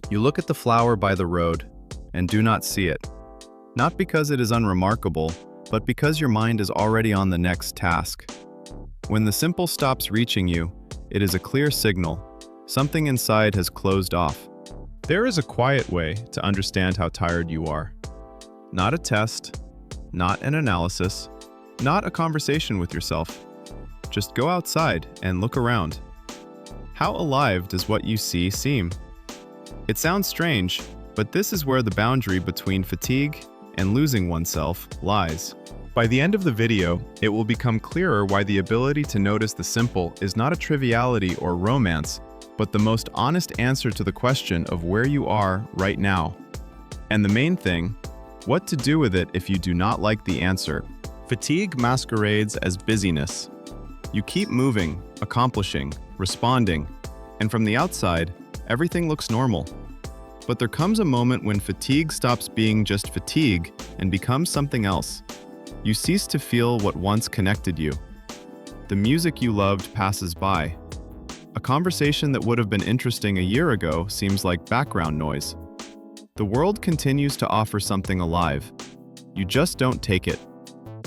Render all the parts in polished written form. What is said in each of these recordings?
You look at the flower by the road and do not see it. Not because it is unremarkable, but because your mind is already on the next task. When the simple stops reaching you, it is a clear signal. Something inside has closed off. There is a quiet way to understand how tired you are. Not a test, not an analysis, not a conversation with yourself. Just go outside and look around. How alive does what you see seem? It sounds strange, but this is where the boundary between fatigue and losing oneself lies. By the end of the video, it will become clearer why the ability to notice the simple is not a triviality or romance, but the most honest answer to the question of where you are right now. And the main thing, what to do with it if you do not like the answer. Fatigue masquerades as busyness. You keep moving, accomplishing, responding, and from the outside, everything looks normal. But there comes a moment when fatigue stops being just fatigue and becomes something else. You cease to feel what once connected you. The music you loved passes by. A conversation that would have been interesting a year ago seems like background noise. The world continues to offer something alive. You just don't take it.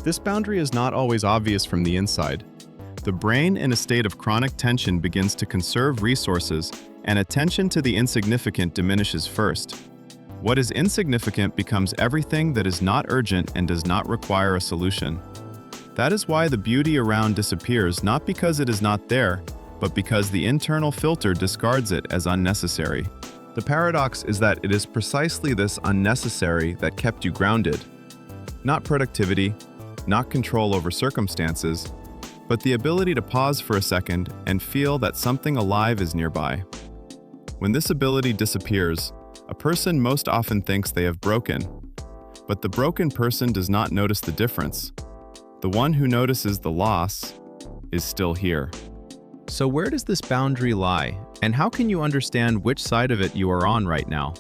This boundary is not always obvious from the inside. The brain, in a state of chronic tension, begins to conserve resources, and attention to the insignificant diminishes first. What is insignificant becomes everything that is not urgent and does not require a solution. That is why the beauty around disappears, not because it is not there, but because the internal filter discards it as unnecessary. The paradox is that it is precisely this unnecessary that kept you grounded. Not productivity, not control over circumstances, but the ability to pause for a second and feel that something alive is nearby. When this ability disappears, a person most often thinks they have broken. But the broken person does not notice the difference. The one who notices the loss is still here. So where does this boundary lie, and how can you understand which side of it you are on right now?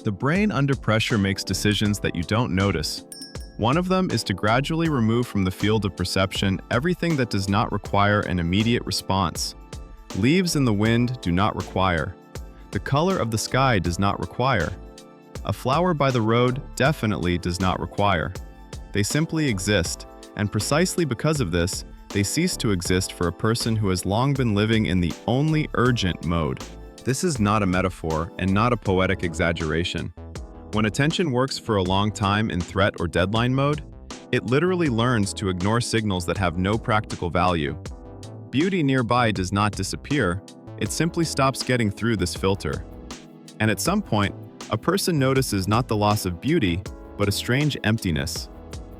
The brain under pressure makes decisions that you don't notice. One of them is to gradually remove from the field of perception everything that does not require an immediate response. Leaves in the wind do not require. The color of the sky does not require. A flower by the road definitely does not require. They simply exist, and precisely because of this, they cease to exist for a person who has long been living in the only urgent mode. This is not a metaphor and not a poetic exaggeration. When attention works for a long time in threat or deadline mode, it literally learns to ignore signals that have no practical value. Beauty nearby does not disappear, it simply stops getting through this filter. And at some point, a person notices not the loss of beauty, but a strange emptiness.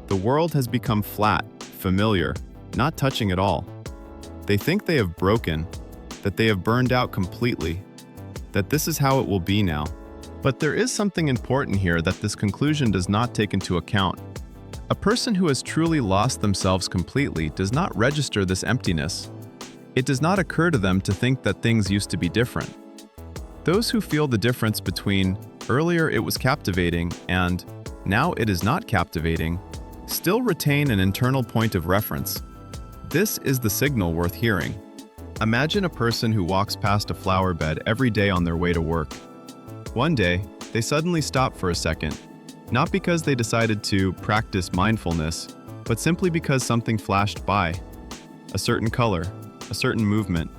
The world has become flat, familiar, not touching at all. They think they have broken, that they have burned out completely, that this is how it will be now. But there is something important here that this conclusion does not take into account. A person who has truly lost themselves completely does not register this emptiness. It does not occur to them to think that things used to be different. Those who feel the difference between earlier it was captivating and now it is not captivating still retain an internal point of reference. This is the signal worth hearing. Imagine a person who walks past a flower bed every day on their way to work. One day, they suddenly stop for a second, not because they decided to practice mindfulness, but simply because something flashed by. A certain color, a certain movement,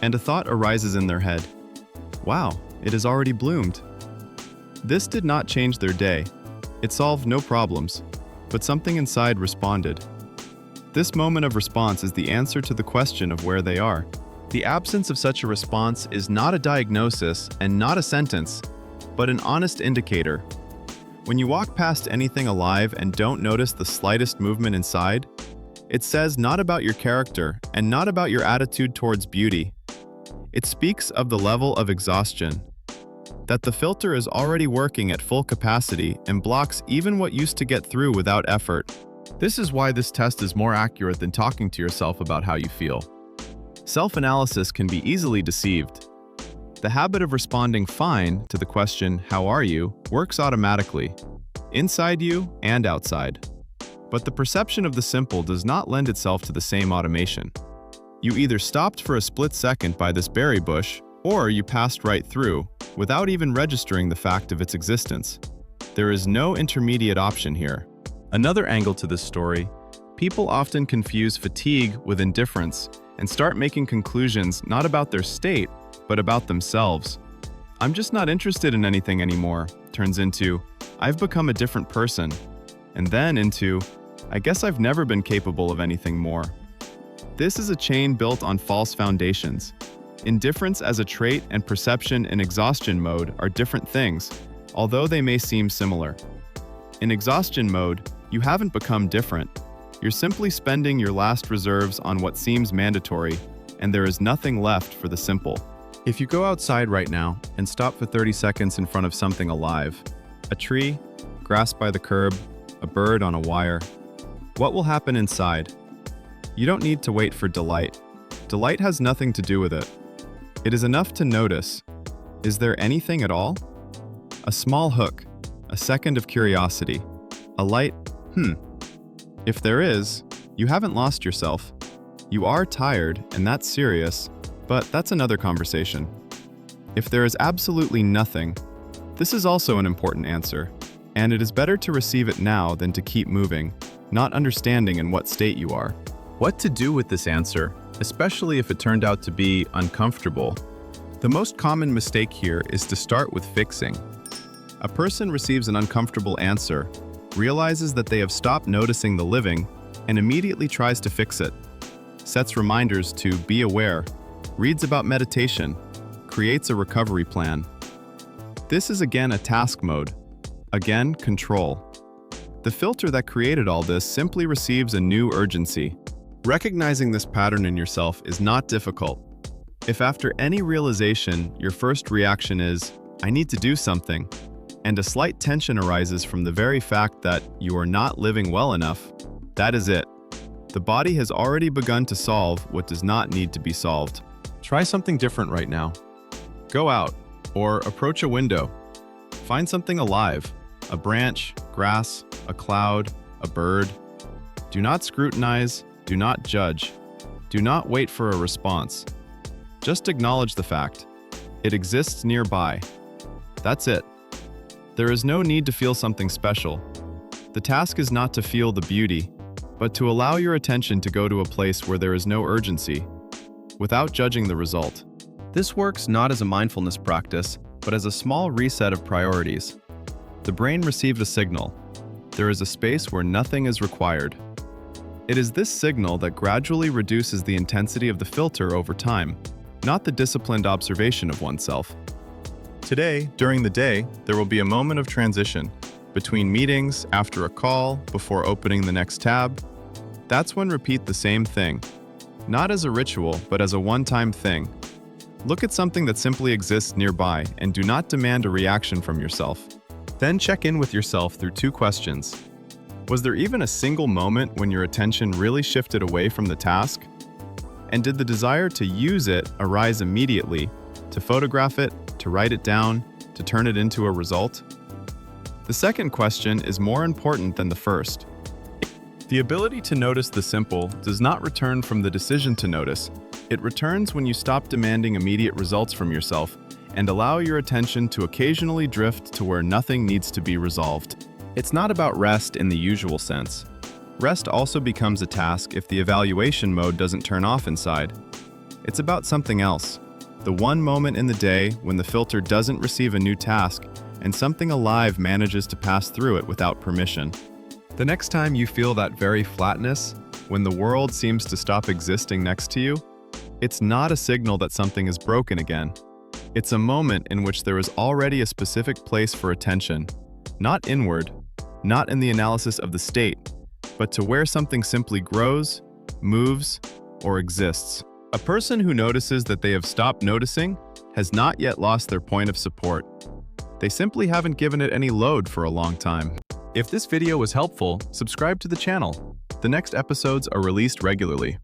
and a thought arises in their head. Wow, it has already bloomed. This did not change their day. It solved no problems, but something inside responded. This moment of response is the answer to the question of where they are. The absence of such a response is not a diagnosis and not a sentence, but an honest indicator. When you walk past anything alive and don't notice the slightest movement inside, it says not about your character and not about your attitude towards beauty. It speaks of the level of exhaustion, that the filter is already working at full capacity and blocks even what used to get through without effort. This is why this test is more accurate than talking to yourself about how you feel. Self-analysis can be easily deceived. The habit of responding fine to the question, how are you, works automatically, inside you and outside. But the perception of the simple does not lend itself to the same automation. You either stopped for a split second by this berry bush, or you passed right through, without even registering the fact of its existence. There is no intermediate option here. Another angle to this story: people often confuse fatigue with indifference and start making conclusions not about their state, but about themselves. "I'm just not interested in anything anymore," turns into, "I've become a different person," and then into, "I guess I've never been capable of anything more." This is a chain built on false foundations. Indifference as a trait and perception in exhaustion mode are different things, although they may seem similar. In exhaustion mode, you haven't become different. You're simply spending your last reserves on what seems mandatory, and there is nothing left for the simple. If you go outside right now and stop for 30 seconds in front of something alive, a tree, grass by the curb, a bird on a wire, what will happen inside? You don't need to wait for delight. Delight has nothing to do with it. It is enough to notice. Is there anything at all? A small hook, a second of curiosity, a light, If there is, you haven't lost yourself. You are tired, and that's serious, but that's another conversation. If there is absolutely nothing, this is also an important answer, and it is better to receive it now than to keep moving, not understanding in what state you are. What to do with this answer, especially if it turned out to be uncomfortable? The most common mistake here is to start with fixing. A person receives an uncomfortable answer, realizes that they have stopped noticing the living, and immediately tries to fix it. Sets reminders to be aware, reads about meditation, creates a recovery plan. This is again a task mode. Again, control. The filter that created all this simply receives a new urgency. Recognizing this pattern in yourself is not difficult. If after any realization, your first reaction is, "I need to do something," and a slight tension arises from the very fact that you are not living well enough, that is it. The body has already begun to solve what does not need to be solved. Try something different right now. Go out, or approach a window. Find something alive, a branch, grass, a cloud, a bird. Do not scrutinize, do not judge, do not wait for a response. Just acknowledge the fact. It exists nearby. That's it. There is no need to feel something special. The task is not to feel the beauty, but to allow your attention to go to a place where there is no urgency, without judging the result. This works not as a mindfulness practice, but as a small reset of priorities. The brain received a signal. There is a space where nothing is required. It is this signal that gradually reduces the intensity of the filter over time, not the disciplined observation of oneself. Today, during the day, there will be a moment of transition between meetings, after a call, before opening the next tab. That's when repeat the same thing, not as a ritual, but as a one-time thing. Look at something that simply exists nearby and do not demand a reaction from yourself. Then check in with yourself through 2 questions. Was there even a single moment when your attention really shifted away from the task? And did the desire to use it arise immediately, to photograph it, to write it down, to turn it into a result? The second question is more important than the first. The ability to notice the simple does not return from the decision to notice. It returns when you stop demanding immediate results from yourself and allow your attention to occasionally drift to where nothing needs to be resolved. It's not about rest in the usual sense. Rest also becomes a task if the evaluation mode doesn't turn off inside. It's about something else. The one moment in the day when the filter doesn't receive a new task and something alive manages to pass through it without permission. The next time you feel that very flatness, when the world seems to stop existing next to you, it's not a signal that something is broken again. It's a moment in which there is already a specific place for attention, not inward, not in the analysis of the state, but to where something simply grows, moves, or exists. A person who notices that they have stopped noticing has not yet lost their point of support. They simply haven't given it any load for a long time. If this video was helpful, subscribe to the channel. The next episodes are released regularly.